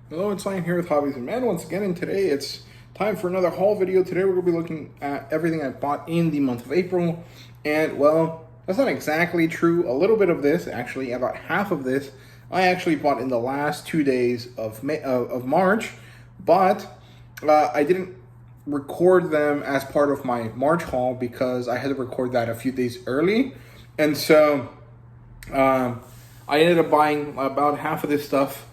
Hello, it's Ryan here with HobbiesofaMan once again, and today it's time for another haul video. Today we're going to be looking at everything I bought in the month of April, and well, that's not exactly true. A little bit of this, actually, about half of this, I actually bought in the last 2 days of March, but I didn't record them as part of my March haul because I had to record that a few days early, and so I ended up buying about half of this stuff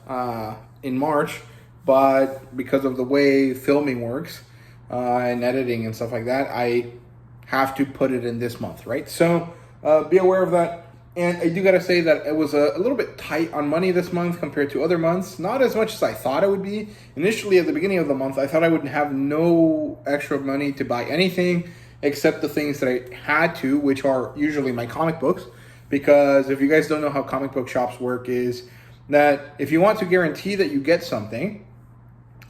in March, but because of the way filming works and editing and stuff like that, I have to put it in this month, right? So be aware of that. And I do gotta say that it was a little bit tight on money this month compared to other months. Not as much as I thought it would be. Initially, at the beginning of the month, I thought I would have no extra money to buy anything except the things that I had to, which are usually my comic books. Because if you guys don't know how comic book shops work, is that if you want to guarantee that you get something,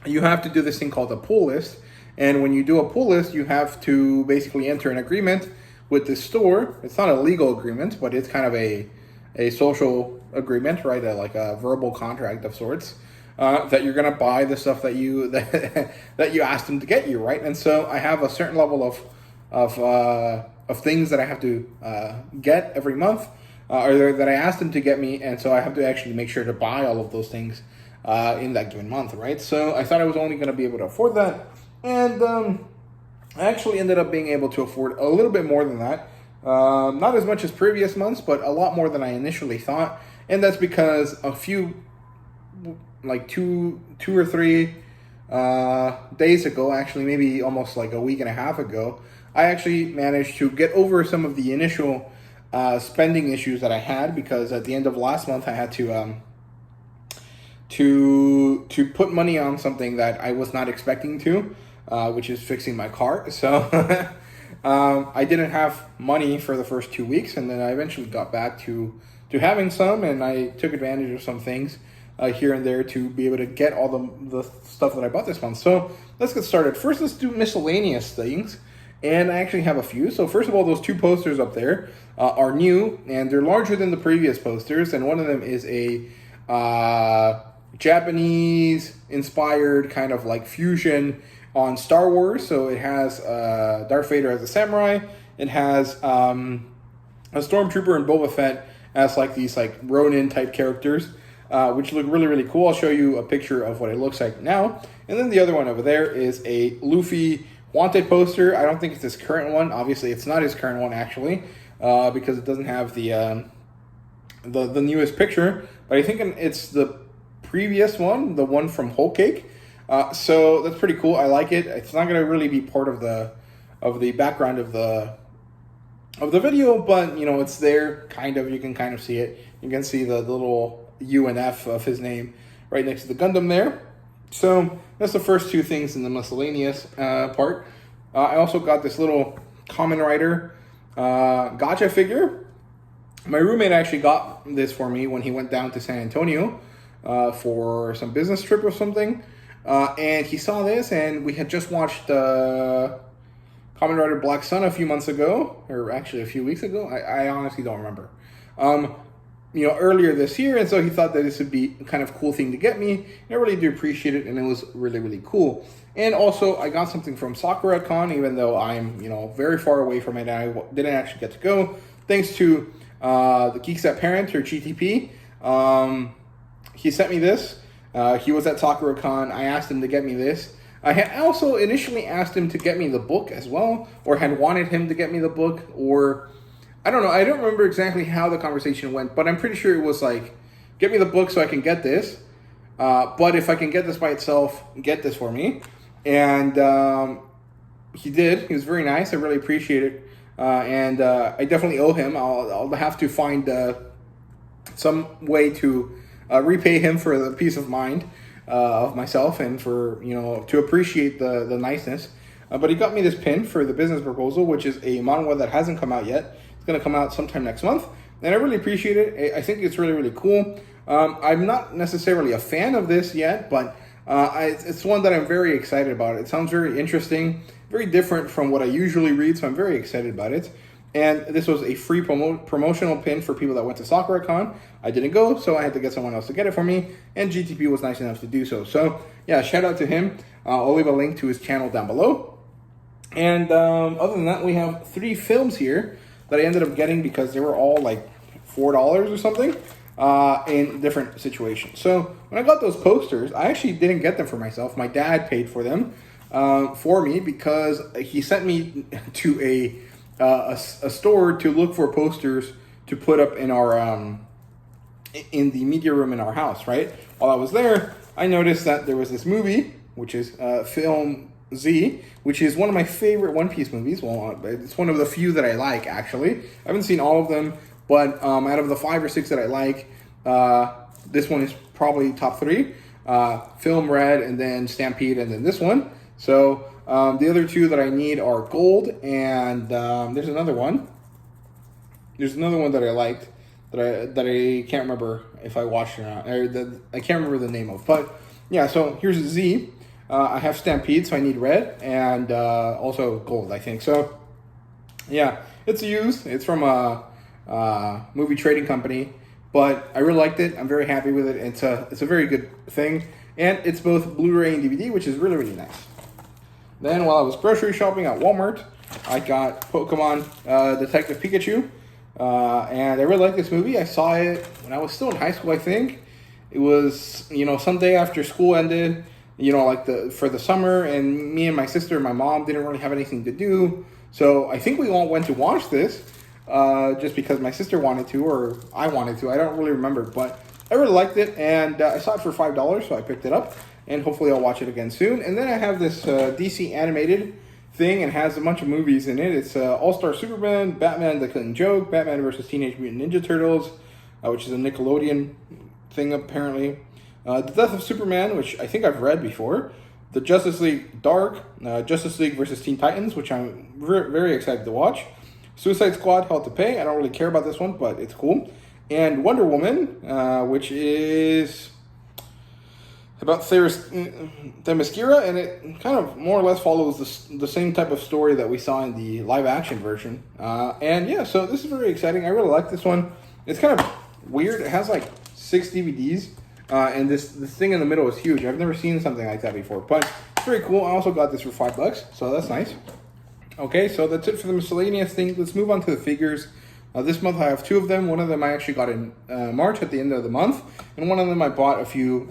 you have to do this thing called a pull list. And when you do a pull list, you have to basically enter an agreement with the store. It's not a legal agreement, but it's kind of a social agreement, right? Like a verbal contract of sorts, that you're gonna buy the stuff that you that you asked them to get you, right? And so I have a certain level of things that I have to get every month, or that I asked them to get me, and so I have to actually make sure to buy all of those things in that given month, right? So I thought I was only going to be able to afford that, and I actually ended up being able to afford a little bit more than that. Not as much as previous months, but a lot more than I initially thought, and that's because a few, like two or three days ago, actually maybe almost like a week and a half ago, I actually managed to get over some of the initial spending issues that I had, because at the end of last month I had to put money on something that I was not expecting to, which is fixing my car. So I didn't have money for the first 2 weeks, and then I eventually got back to having some, and I took advantage of some things here and there to be able to get all the stuff that I bought this month. So let's get started. First, let's do miscellaneous things. And I actually have a few. So first of all, those two posters up there are new, and they're larger than the previous posters. And one of them is a Japanese-inspired kind of like fusion on Star Wars. So it has Darth Vader as a samurai. It has a Stormtrooper and Boba Fett as like these like Ronin-type characters, which look really, really cool. I'll show you a picture of what it looks like now. And then the other one over there is a Luffy Wanted poster. I don't think it's his current one. Obviously, it's not his current one, actually, because it doesn't have the newest picture. But I think it's the previous one, the one from Whole Cake. So that's pretty cool. I like it. It's not going to really be part of the background of the video, but you know, it's there. Kind of. You can kind of see it. You can see the little U and F of his name right next to the Gundam there. So that's the first two things in the miscellaneous part. I also got this little Kamen Rider gacha figure. My roommate actually got this for me when he went down to San Antonio for some business trip or something. And he saw this, and we had just watched Kamen Rider Black Sun a few months ago, or actually a few weeks ago. I honestly don't remember. You know, earlier this year, and so he thought that this would be a kind of cool thing to get me. And I really do appreciate it, and it was really, really cool. And also, I got something from Sakura Con, even though I'm, you know, very far away from it, and I didn't actually get to go, thanks to the Geeks at Parent, or GTP. He sent me this. He was at Sakura Con. I asked him to get me this. I had also initially asked him to get me the book as well, or had wanted him to get me the book, or I don't know. I don't remember exactly how the conversation went, but I'm pretty sure it was like, get me the book so I can get this. But if I can get this by itself, get this for me. And he did. He was very nice. I really appreciate it. And I definitely owe him. I'll have to find some way to repay him for the peace of mind of myself, and for, you know, to appreciate the niceness. But he got me this pin for the business proposal, which is a manga that hasn't come out yet. It's going to come out sometime next month, and I really appreciate it. I think it's really, really cool. I'm not necessarily a fan of this yet, but it's one that I'm very excited about. It sounds very interesting, very different from what I usually read, so I'm very excited about it. And this was a free promotional pin for people that went to SakuraCon. I didn't go, so I had to get someone else to get it for me, and GTP was nice enough to do so. So yeah, shout out to him. I'll leave a link to his channel down below. And other than that, we have 3 films here that I ended up getting because they were all like $4 or something in different situations. So when I got those posters, I actually didn't get them for myself. My dad paid for them for me because he sent me to a store to look for posters to put up in our in the media room in our house, right? While I was there, I noticed that there was this movie, which is Film Z, which is one of my favorite One Piece movies. Well, it's one of the few that I like, actually. I haven't seen all of them, but out of the 5 or 6 that I like, this one is probably top 3. Film Red, and then Stampede, and then this one. So the other 2 that I need are Gold, and there's another one. There's another one that I liked that I can't remember if I watched it or not. I can't remember the name of. But yeah, so here's Z. I have Stampede, so I need Red, and also Gold, I think. So yeah, it's used. It's from a movie trading company, but I really liked it. I'm very happy with it. It's a very good thing, and it's both Blu-ray and DVD, which is really, really nice. Then while I was grocery shopping at Walmart, I got Pokemon Detective Pikachu, and I really like this movie. I saw it when I was still in high school, I think. It was, some day after school ended, like for the summer, and me and my sister and my mom didn't really have anything to do. So I think we all went to watch this just because my sister wanted to, or I wanted to. I don't really remember, but I really liked it, and I saw it for $5, so I picked it up, and hopefully I'll watch it again soon. And then I have this DC animated thing, and has a bunch of movies in it. It's All-Star Superman, Batman the Clinton Joke, Batman vs. Teenage Mutant Ninja Turtles, which is a Nickelodeon thing apparently. The Death of Superman, which I think I've read before. The Justice League Dark, Justice League versus Teen Titans, which I'm very excited to watch. Suicide Squad, Hell to Pay. I don't really care about this one, but it's cool. And Wonder Woman, which is about Themyscira, and it kind of more or less follows the same type of story that we saw in the live-action version. And yeah, so this is very exciting. I really like this one. It's kind of weird. It has like 6 DVDs. And this thing in the middle is huge. I've never seen something like that before, but it's very cool. I also got this for $5, so that's nice. Okay, so that's it for the miscellaneous thing. Let's move on to the figures. This month I have 2 of them. One of them I actually got in March at the end of the month, and one of them I bought a few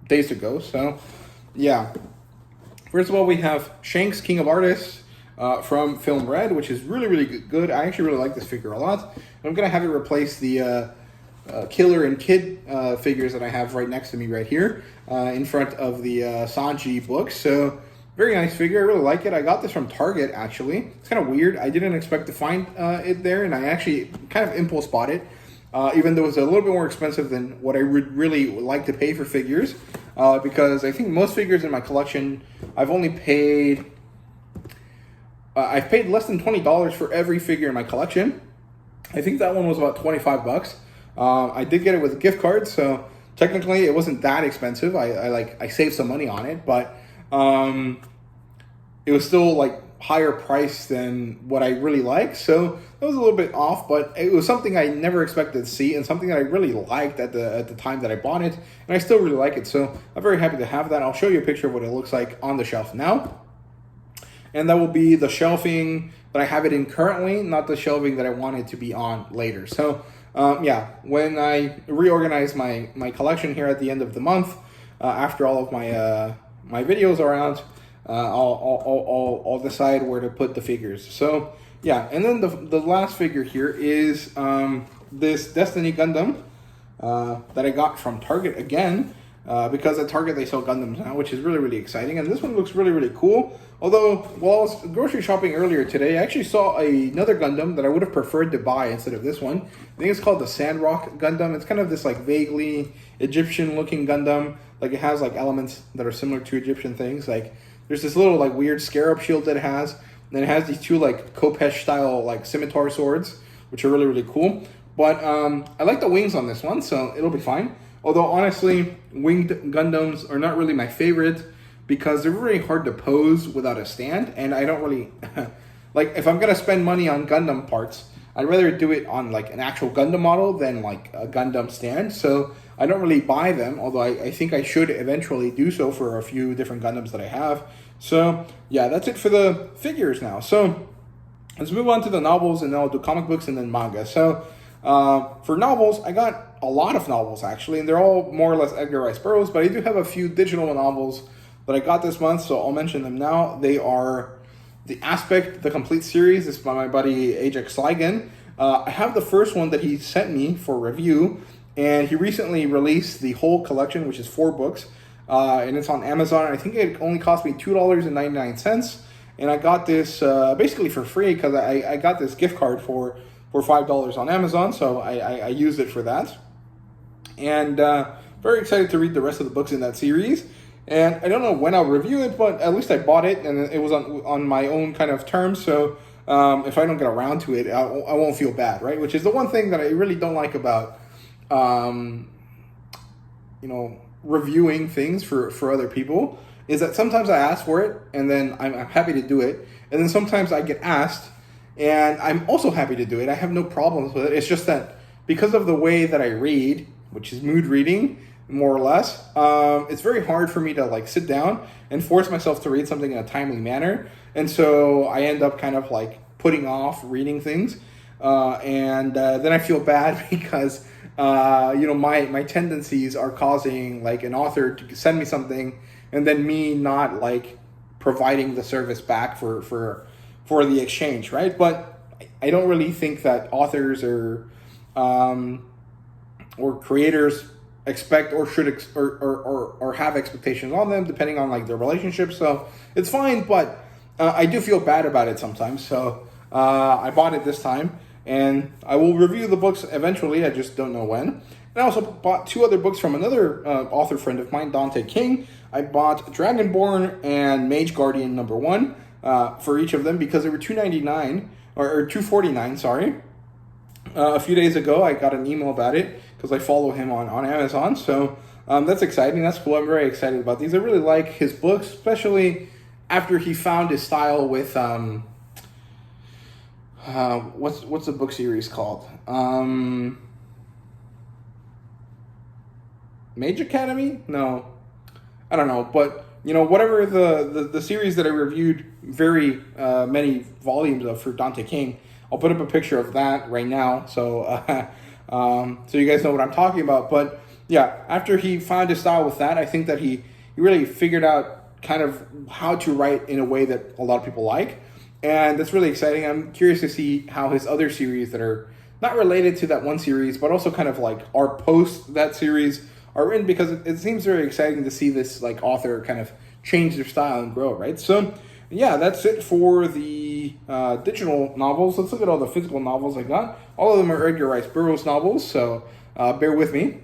days ago. So yeah, first of all, we have Shanks, King of Artists, from Film Red, which is really good. I actually really like this figure a lot. I'm gonna have it replace the Killer and Kid figures that I have right next to me right here in front of the Sanji books. So very nice figure. I really like it. I got this from Target, actually. It's kind of weird. I didn't expect to find it there, and I actually kind of impulse bought it, even though it's a little bit more expensive than what I would really like to pay for figures, because I think most figures in my collection, I've only paid... I've paid less than $20 for every figure in my collection. I think that one was about $25. I did get it with a gift card, so technically it wasn't that expensive. I saved some money on it, but it was still like higher price than what I really like. So that was a little bit off, but it was something I never expected to see, and something that I really liked at the time that I bought it, and I still really like it. So I'm very happy to have that. I'll show you a picture of what it looks like on the shelf now. And that will be the shelving that I have it in currently, not the shelving that I want it to be on later. So yeah, when I reorganize my collection here at the end of the month, after all of my videos are out, I'll decide where to put the figures. So yeah, and then the last figure here is this Destiny Gundam that I got from Target again, because at Target they sell Gundams now, which is really exciting. And this one looks really cool. Although, while I was grocery shopping earlier today, I actually saw another Gundam that I would have preferred to buy instead of this one. I think it's called the Sandrock Gundam. It's kind of this like vaguely Egyptian-looking Gundam. Like it has like elements that are similar to Egyptian things. Like there's this little like weird scarab shield that it has. And then it has these 2 like Kopesh-style like scimitar swords, which are really cool. But I like the wings on this one, so it'll be fine. Although honestly, winged Gundams are not really my favorite, because they're very hard to pose without a stand, and I don't really like if I'm gonna spend money on Gundam parts, I'd rather do it on like an actual Gundam model than like a Gundam stand. So I don't really buy them, although I think I should eventually do so for a few different Gundams that I have. So yeah, that's it for the figures now. So let's move on to the novels, and then I'll do comic books and then manga. So for novels, I got a lot of novels actually, and they're all more or less Edgar Rice Burroughs, but I do have a few digital novels that I got this month, so I'll mention them now. They are The Aspect, the complete series. This is by my buddy Ajax Sligan. I have the first one that he sent me for review, and he recently released the whole collection, which is 4 books, and it's on Amazon. I think it only cost me $2.99, and I got this basically for free because I got this gift card for $5 on Amazon, so I used it for that. And very excited to read the rest of the books in that series. And I don't know when I'll review it, but at least I bought it, and it was on my own kind of terms, so if I don't get around to it, I won't feel bad, right? Which is the one thing that I really don't like about, reviewing things for other people, is that sometimes I ask for it, and then I'm happy to do it, and then sometimes I get asked, and I'm also happy to do it. I have no problems with it. It's just that because of the way that I read, which is mood reading, more or less, it's very hard for me to like sit down and force myself to read something in a timely manner, and so I end up kind of like putting off reading things, and then I feel bad because my tendencies are causing like an author to send me something and then me not like providing the service back for the exchange, right? But I don't really think that authors or creators expect or should or have expectations on them, depending on like their relationship. So it's fine, but I do feel bad about it sometimes. So I bought it this time, and I will review the books eventually. I just don't know when. And I also bought 2 other books from another author friend of mine, Dante King. I bought Dragonborn and Mage Guardian #1 for each of them because they were $2.99 or $2.49. Sorry. A few days ago, I got an email about it because I follow him on Amazon. So that's exciting. That's cool. I'm very excited about these. I really like his books, especially after he found his style with what's the book series called? Mage Academy? No, I don't know. But whatever the series that I reviewed very many volumes of for Dante King. I'll put up a picture of that right now, so so you guys know what I'm talking about. But yeah, after he found his style with that, I think that he really figured out kind of how to write in a way that a lot of people like, and that's really exciting. I'm curious to see how his other series that are not related to that one series, but also kind of like are post that series are written, because it seems very exciting to see this like author kind of change their style and grow, right? So yeah, that's it for the digital novels. Let's look at all the physical novels I got. All of them are Edgar Rice Burroughs novels, so bear with me.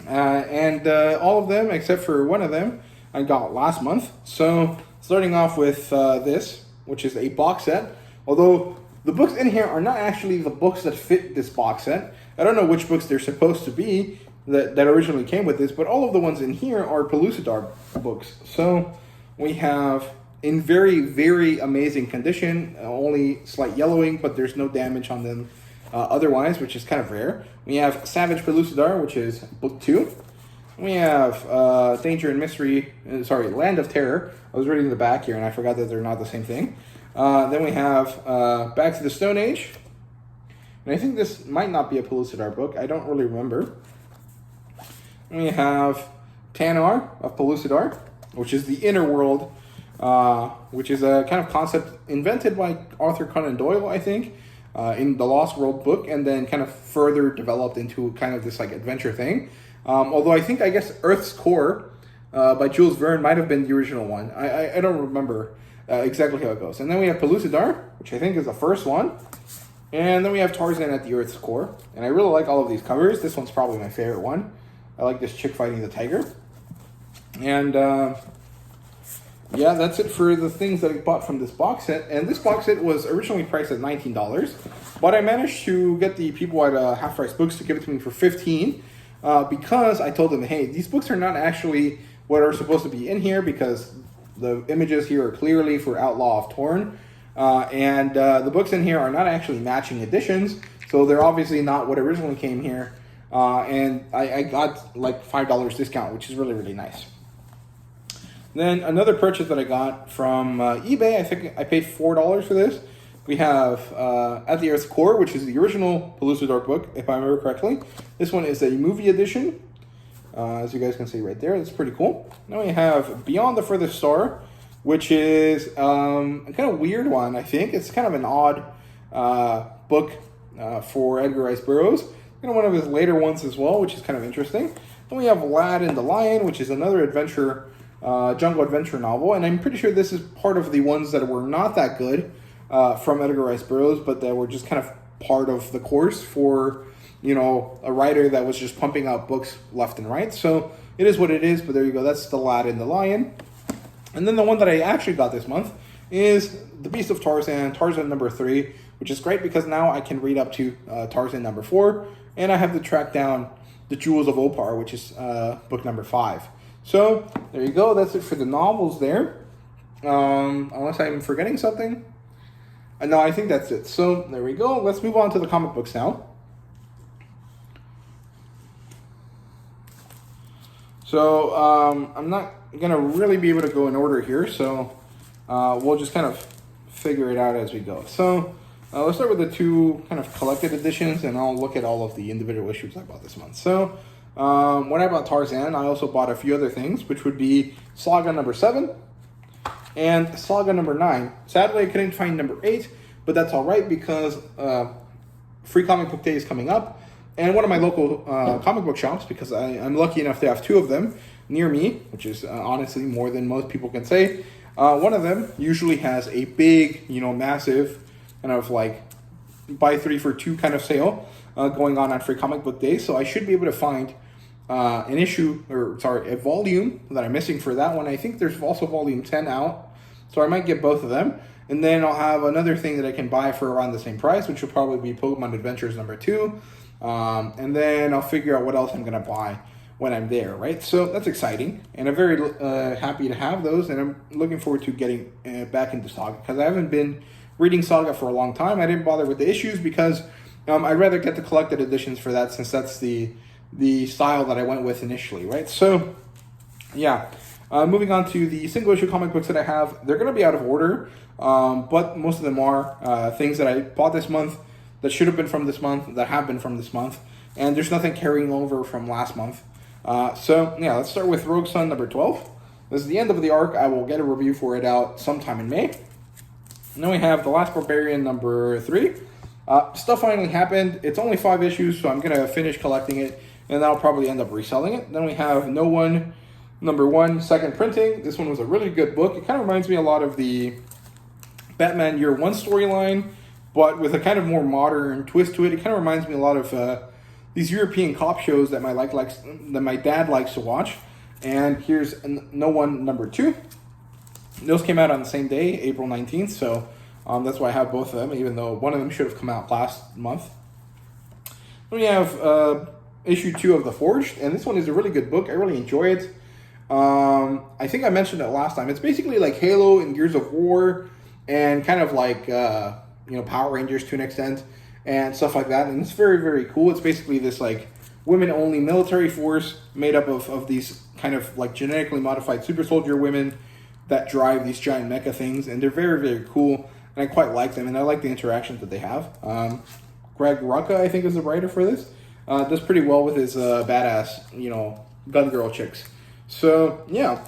And all of them, except for one of them, I got last month. So starting off with this, which is a box set. Although the books in here are not actually the books that fit this box set. I don't know which books they're supposed to be that originally came with this, but all of the ones in here are Pellucidar books. So we have, in very, very amazing condition, only slight yellowing, but there's no damage on them otherwise, which is kind of rare. We have Savage Pellucidar, which is book 2. We have Danger and Mystery, Land of Terror. I was reading the back here, and I forgot that they're not the same thing. Then we have Back to the Stone Age. And I think this might not be a Pellucidar book. I don't really remember. We have Tanar of Pellucidar, which is the inner world, which is a kind of concept invented by Arthur Conan Doyle, I think, in the Lost World book, and then kind of further developed into kind of this like adventure thing. Although I guess Earth's Core by Jules Verne might have been the original one. I don't remember exactly how it goes. And then we have Pellucidar, which I think is the first one. And then we have Tarzan at the Earth's Core. And I really like all of these covers. This one's probably my favorite one. I like this chick fighting the tiger. And yeah, that's it for the things that I bought from this box set. And this box set was originally priced at $19. But I managed to get the people at Half Price Books to give it to me for $15. Because I told them, hey, these books are not actually what are supposed to be in here, because the images here are clearly for Outlaw of Torn. And the books in here are not actually matching editions, so they're obviously not what originally came here. And I got like $5 discount, which is really, really nice. Then another purchase that I got from eBay, I think I paid $4 for this. We have At the Earth's Core, which is the original Palooza Dark book, if I remember correctly. This one is a movie edition, as you guys can see right there. It's pretty cool. Then we have Beyond the Furthest Star, which is a kind of weird one, I think. It's kind of an odd book for Edgar Rice Burroughs. One of his later ones as well, which is kind of interesting. Then we have Lad and the Lion, which is another adventure, jungle adventure novel. And I'm pretty sure this is part of the ones that were not that good from Edgar Rice Burroughs, but that were just kind of part of the course for, a writer that was just pumping out books left and right. So it is what it is, but there you go. That's the Lad and the Lion. And then the one that I actually got this month is The Beast of Tarzan, Tarzan number 3, which is great because now I can read up to Tarzan number 4, and I have to track down The Jewels of Opar, which is book number 5. So there you go. That's it for the novels there. Unless I'm forgetting something. No, I think that's it. So there we go. Let's move on to the comic books now. So I'm not going to really be able to go in order here, so we'll just kind of figure it out as we go. So let's start with the two kind of collected editions, and I'll look at all of the individual issues I bought this month. So when I bought Tarzan, I also bought a few other things, which would be Saga number 7 and Saga number 9. Sadly, I couldn't find number 8, but that's all right because Free Comic Book Day is coming up. And one of my local comic book shops, because I'm lucky enough to have 2 of them near me, which is honestly more than most people can say. One of them usually has a big, massive kind of like buy 3 for 2 kind of sale going on Free Comic Book Day. So I should be able to find a volume that I'm missing for that one. I think there's also volume 10 out, so I might get both of them. And then I'll have another thing that I can buy for around the same price, which will probably be Pokemon Adventures number 2. And then I'll figure out what else I'm going to buy when I'm there, right? So that's exciting, and I'm very happy to have those, and I'm looking forward to getting back into Saga, because I haven't been reading Saga for a long time. I didn't bother with the issues because I'd rather get the collected editions for that, since that's the style that I went with initially, right? So, yeah. Moving on to the single issue comic books that I have, they're going to be out of order, but most of them are things that I bought this month that should have been from this month, that have been from this month, and there's nothing carrying over from last month. So, yeah, let's start with Rogue Sun number 12. This is the end of the arc. I will get a review for it out sometime in May. And then we have The Last Barbarian number 3. Stuff finally happened. It's only 5 issues, so I'm going to finish collecting it, and I'll probably end up reselling it. Then we have No One number 1, second printing. This one was a really good book. It kind of reminds me a lot of the Batman Year 1 storyline, but with a kind of more modern twist to it. It kind of reminds me a lot of these European cop shows that my dad likes to watch. And here's No One number 2. Those came out on the same day, April 19th, so that's why I have both of them, even though one of them should have come out last month. Then we have issue 2 of The Forged, and this one is a really good book. I really enjoy it. I think I mentioned it last time. It's basically like Halo and Gears of War, and kind of like Power Rangers to an extent, and stuff like that. And it's very, very cool. It's basically this like women-only military force made up of these kind of like genetically modified super soldier women that drive these giant mecha things, and they're very, very cool, and I quite like them, and I like the interactions that they have. Greg Rucka, I think, is the writer for this. Does pretty well with his badass, gun girl chicks. So, yeah.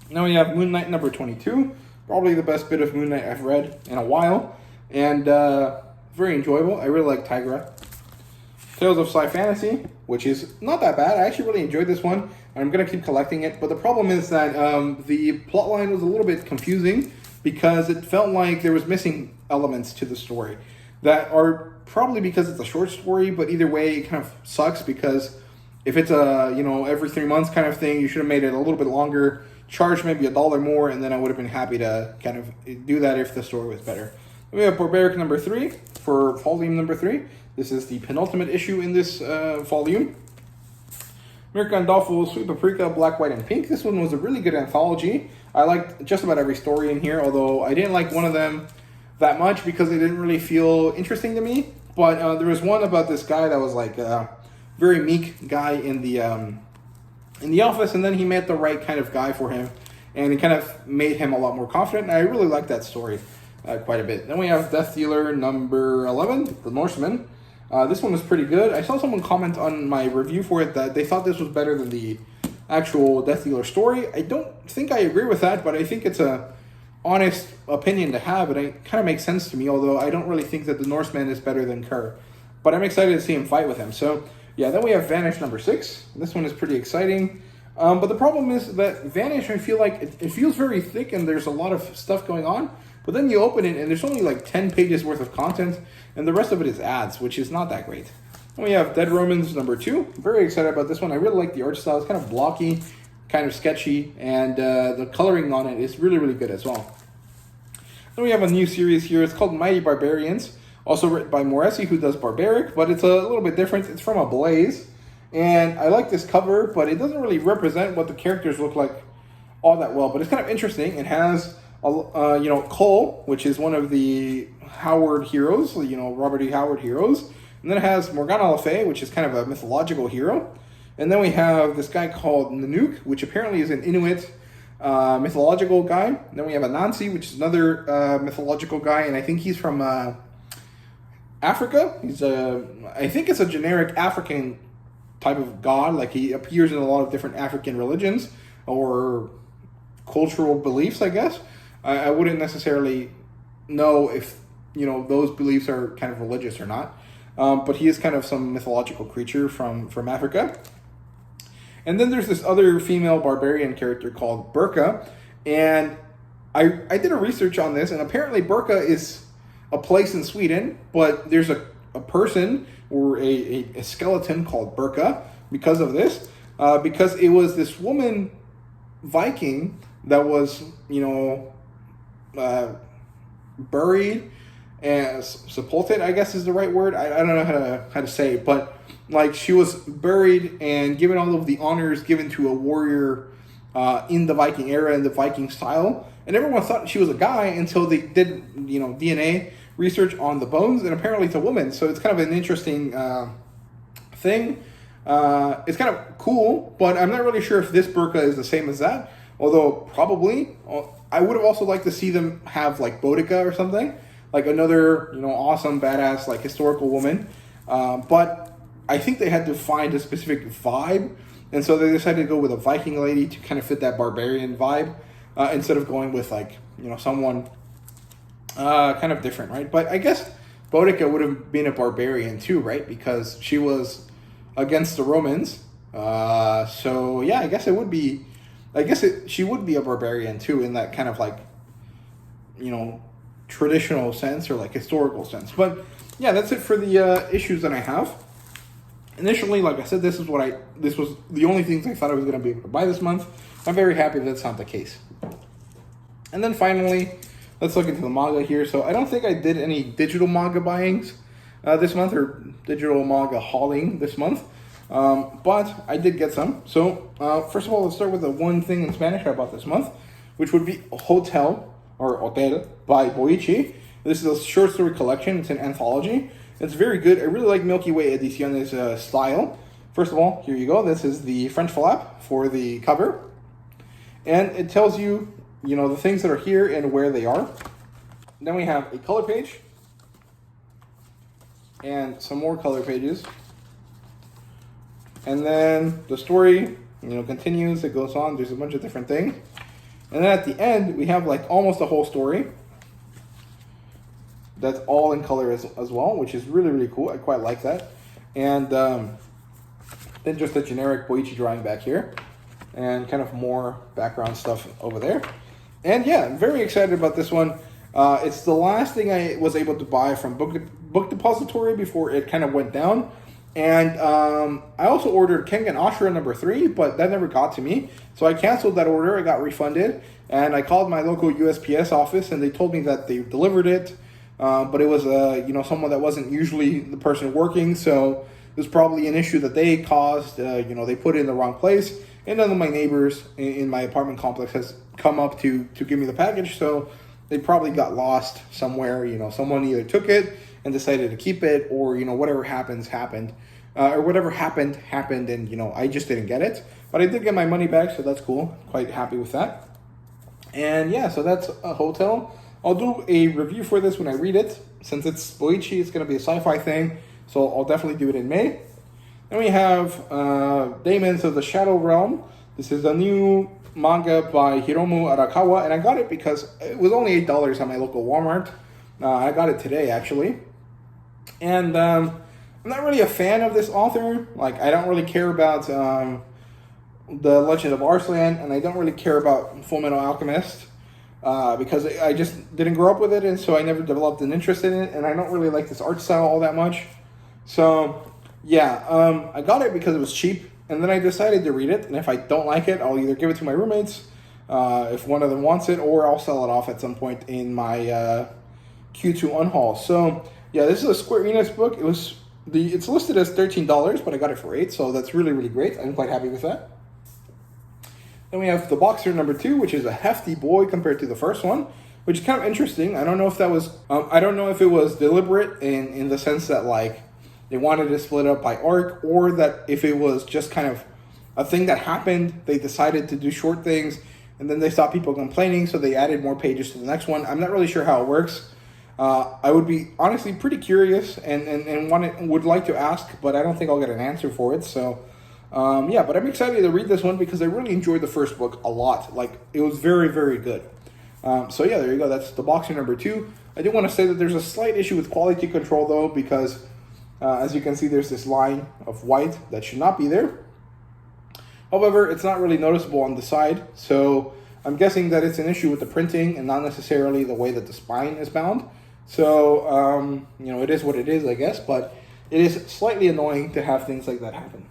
Now we have Moon Knight number 22. Probably the best bit of Moon Knight I've read in a while. And very enjoyable. I really like Tigra. Tales of Sci Fantasy, which is not that bad. I actually really enjoyed this one, and I'm going to keep collecting it. But the problem is that the plotline was a little bit confusing, because it felt like there was missing elements to the story that are probably because it's a short story, but either way, it kind of sucks, because if it's a, every 3 months kind of thing, you should have made it a little bit longer, charged maybe $1 more, and then I would have been happy to kind of do that if the story was better. We have Barbaric number 3 for volume number 3. This is the penultimate issue in this volume. Mirka Andolfo, Sweet Paprika, Black, White, and Pink. This one was a really good anthology. I liked just about every story in here, although I didn't like one of them that much because it didn't really feel interesting to me. But there was one about this guy that was like a very meek guy in the office, and then he met the right kind of guy for him, and it kind of made him a lot more confident. And I really liked that story quite a bit. Then we have Death Dealer number 11, The Norseman. This one was pretty good. I saw someone comment on my review for it that they thought this was better than the actual Death Dealer story. I don't think I agree with that, but I think it's a honest opinion to have, and it kind of makes sense to me, although I don't really think that the Norseman is better than Kerr. But I'm excited to see him fight with him. So, yeah, then we have Vanish number 6. This one is pretty exciting. But the problem is that Vanish, I feel like it feels very thick and there's a lot of stuff going on. But then you open it and there's only like 10 pages worth of content, and the rest of it is ads, which is not that great. Then we have Dead Romans number 2. Very excited about this one. I really like the art style. It's kind of blocky, kind of sketchy, and the coloring on it is really, really good as well. Then we have a new series here. It's called Mighty Barbarians, also written by Moresi, who does Barbaric, but it's a little bit different. It's from Ablaze, and I like this cover, but it doesn't really represent what the characters look like all that well, but it's kind of interesting. It has Cole, which is one of the Howard heroes, Robert E. Howard heroes. And then it has Morgana Le Fay, which is kind of a mythological hero. And then we have this guy called Nanook, which apparently is an Inuit mythological guy. And then we have Anansi, which is another mythological guy, and I think he's from Africa. I think it's a generic African type of god. Like, he appears in a lot of different African religions or cultural beliefs, I guess. I wouldn't necessarily know if, those beliefs are kind of religious or not. But he is kind of some mythological creature from Africa. And then there's this other female barbarian character called Burka. And I did a research on this, and apparently Burka is a place in Sweden, but there's a person or a skeleton called Burka because of this. Because it was this woman Viking that was, buried and sepulted, I guess is the right word. I don't know how to say it, but like, she was buried and given all of the honors given to a warrior in the Viking era, in the Viking style. And everyone thought she was a guy until they did, DNA research on the bones, and apparently it's a woman. So it's kind of an interesting thing. It's kind of cool, but I'm not really sure if this burqa is the same as that. Although probably, I would have also liked to see them have like Boudica or something, like another awesome badass like historical woman. But I think they had to find a specific vibe, and so they decided to go with a Viking lady to kind of fit that barbarian vibe, instead of going with like someone kind of different, right? But I guess Boudica would have been a barbarian too, right? Because she was against the Romans. So yeah, I guess it would be. She would be a barbarian too, in that kind of like, traditional sense or like historical sense. But yeah, that's it for the issues that I have. Initially, like I said, this was the only things I thought I was going to be able to buy this month. I'm very happy that's not the case. And then finally, let's look into the manga here. So I don't think I did any digital manga buyings this month, or digital manga hauling this month. But I did get some. So first of all, let's start with the one thing in Spanish I bought this month, which would be Hotel by Boichi. This is a short story collection. It's an anthology. It's very good. I really like Milky Way Ediciones style. First of all, here you go. This is the French flap for the cover. And it tells you, the things that are here and where they are. Then we have a color page. And some more color pages. And then the story, continues. It goes on. There's a bunch of different things. And then at the end, we have like almost a whole story. That's all in color as well, which is really, really cool. I quite like that. And then just a generic Boichi drawing back here. And kind of more background stuff over there. And yeah, I'm very excited about this one. It's the last thing I was able to buy from Book Depository before it kind of went down. And I also ordered Kengan Ashura number 3, but that never got to me. So I canceled that order. I got refunded. And I called my local USPS office, and they told me that they delivered it. But it was, someone that wasn't usually the person working. So it was probably an issue that they caused. They put it in the wrong place. And none of my neighbors in my apartment complex has come up to give me the package. So they probably got lost somewhere. You know, someone either took it and decided to keep it, or, you know, whatever happened, or whatever happened, and, you know, I just didn't get it. But I did get my money back, so that's cool. Quite happy with that. And yeah, so that's a Hotel. I'll do a review for this when I read it. Since it's Boichi, it's going to be a sci-fi thing, so I'll definitely do it in May. Then we have Demons of the Shadow Realm. This is a new manga by Hiromu Arakawa, and I got it because it was only $8 at my local Walmart. I got it today, actually. And I'm not really a fan of this author. Like, I don't really care about The Legend of Arslan, and I don't really care about Fullmetal Alchemist because I just didn't grow up with it, and so I never developed an interest in it, and I don't really like this art style all that much. So, yeah, I got it because it was cheap, and then I decided to read it, and if I don't like it, I'll either give it to my roommates, if one of them wants it, or I'll sell it off at some point in my Q2 unhaul. So, yeah, this is a Square Enix book. It's listed as $13, but I got it for $8, so that's really, really great. I'm quite happy with that. Then we have The Boxer number 2, which is a hefty boy compared to the first one, which is kind of interesting. I don't know if that was, I don't know if it was deliberate in the sense that, like, they wanted to split up by arc, or that if it was just kind of a thing that happened, they decided to do short things, and then they saw people complaining, so they added more pages to the next one. I'm not really sure how it works. I would be honestly pretty curious and would like to ask, but I don't think I'll get an answer for it. So, yeah, but I'm excited to read this one because I really enjoyed the first book a lot. Like, it was very, very good. So, yeah, there you go. That's The Boxer number 2. I do want to say that there's a slight issue with quality control, though, because as you can see, there's this line of white that should not be there. However, it's not really noticeable on the side, so I'm guessing that it's an issue with the printing and not necessarily the way that the spine is bound. So, you know, it is what it is, I guess, but it is slightly annoying to have things like that happen.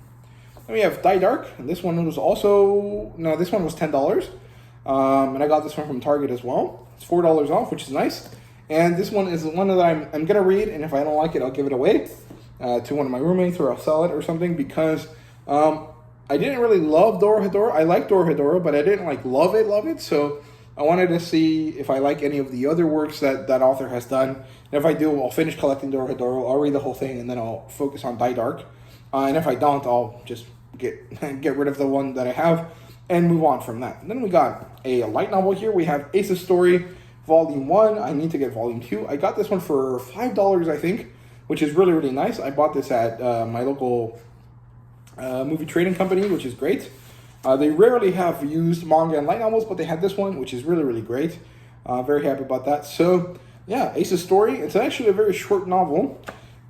Then we have Die Dark, and this one was also, no, this one was $10, and I got this one from Target as well. It's $4 off, which is nice, and this one is the one that I'm going to read, and if I don't like it, I'll give it away to one of my roommates, or I'll sell it or something, because I didn't really love Dorohedoro. I like Dorohedoro, but I didn't, like, love it, so I wanted to see if I like any of the other works that author has done. And if I do, I'll finish collecting Dorohedoro, I'll read the whole thing, and then I'll focus on Die Dark. And if I don't, I'll just get rid of the one that I have and move on from that. And then we got a light novel here. We have Ace's Story, Volume 1. I need to get Volume 2. I got this one for $5, I think, which is really, really nice. I bought this at my local movie trading company, which is great. They rarely have used manga and light novels, but they had this one, which is really, really great. Very happy about that. So, yeah, Ace's Story. It's actually a very short novel,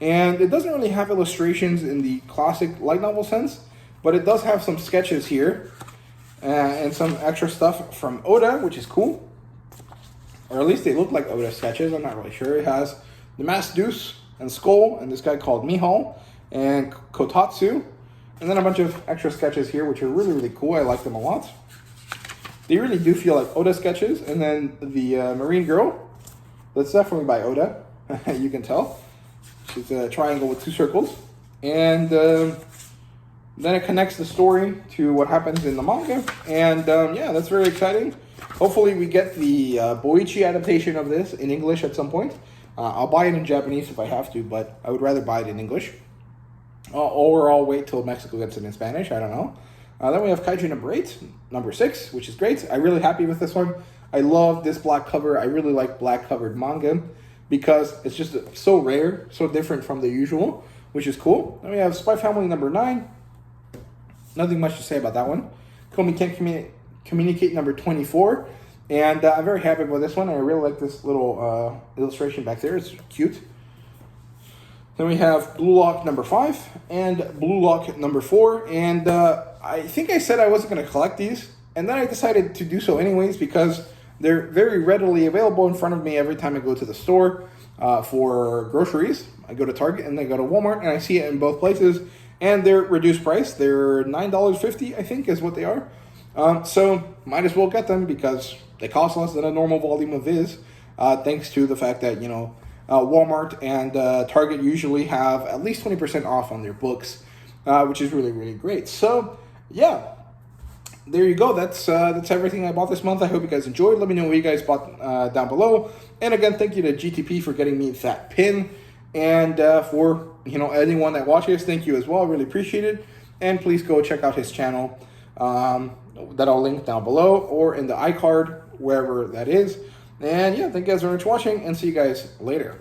and it doesn't really have illustrations in the classic light novel sense, but it does have some sketches here and some extra stuff from Oda, which is cool. Or at least they look like Oda sketches. I'm not really sure. It has the Masked Deuce and Skull, and this guy called Mihal, and Kotatsu. And then a bunch of extra sketches here, which are really, really cool. I like them a lot. They really do feel like Oda sketches. And then the Marine Girl, that's definitely by Oda. You can tell. She's a triangle with 2 circles. And then it connects the story to what happens in the manga. And yeah, that's very exciting. Hopefully we get the Boichi adaptation of this in English at some point. I'll buy it in Japanese if I have to, but I would rather buy it in English. Or I'll wait till Mexico gets it in Spanish. I don't know. Then we have Kaiju number 8, number 6, which is great. I'm really happy with this one. I love this black cover. I really like black covered manga because it's just so rare, so different from the usual, which is cool. Then we have Spy Family number 9. Nothing much to say about that one. Komi Can't Communicate number 24. And I'm very happy with this one. I really like this little illustration back there. It's cute. Then we have Blue Lock number 5 and Blue Lock number 4. And I think I said I wasn't going to collect these. And then I decided to do so anyways because they're very readily available in front of me every time I go to the store for groceries. I go to Target and then I go to Walmart and I see it in both places. And they're reduced price. They're $9.50, I think, is what they are. So might as well get them because they cost less than a normal volume of Viz. Thanks to the fact that, you know, Walmart and Target usually have at least 20% off on their books, which is really, really great. So, yeah, there you go. That's everything I bought this month. I hope you guys enjoyed. Let me know what you guys bought down below. And again, thank you to GTP for getting me that pin. And for anyone that watches, thank you as well. I really appreciate it. And please go check out his channel that I'll link down below or in the iCard, wherever that is. And yeah, thank you guys very much for watching, and see you guys later.